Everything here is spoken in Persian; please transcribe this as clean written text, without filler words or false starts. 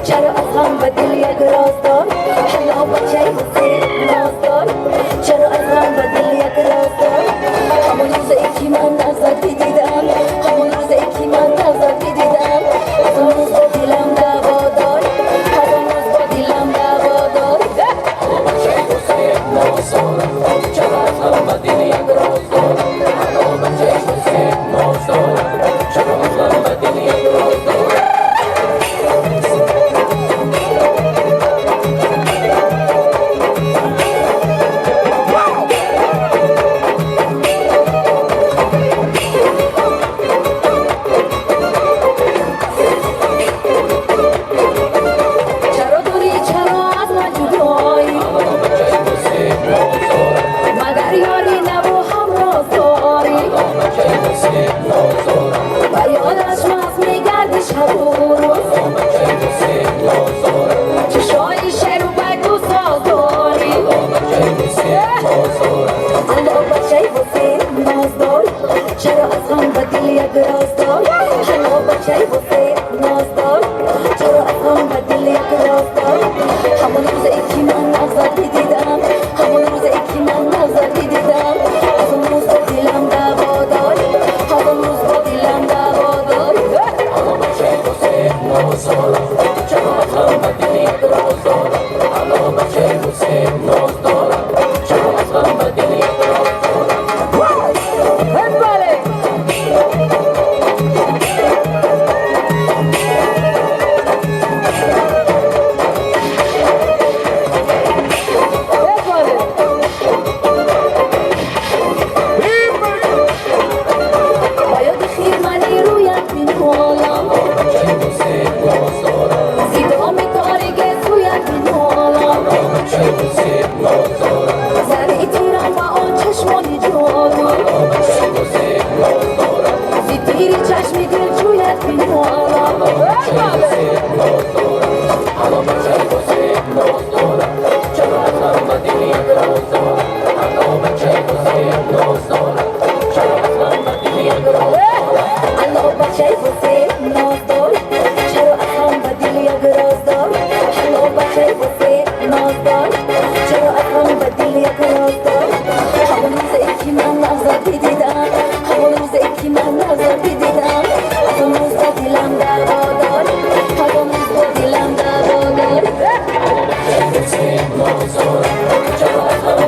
چرا از هم به دل یک راز دار حالا بچه واسه ناز دار چرا از هم به دل یک راز دار همون روزی که من ازت دیدم همون روزی که من ازت دیدم از اون روز با دلم دعوا دار از اون روز با دلم دعوا دار حالا بچه واسه ناز دار چرا از هم به دل یک راز دار حالا بچه واسه ناز دار چرا از هم به دل یک راز دار چرا از هم به دل یک راز دار حالا بچه واسه ناز دار چرا از هم به دل یک راز دار همون روزی که من ازت دیدم همون روزی که من ازت دیدم از اون روز با دلم دعوا دار از اون روز با دلم دعوا دار حالا بچه واسه ناز دار چرا از هم به دل یک راز دار حالا بچه واسه ناز دار چرا از هم به دل یک راز دار چرا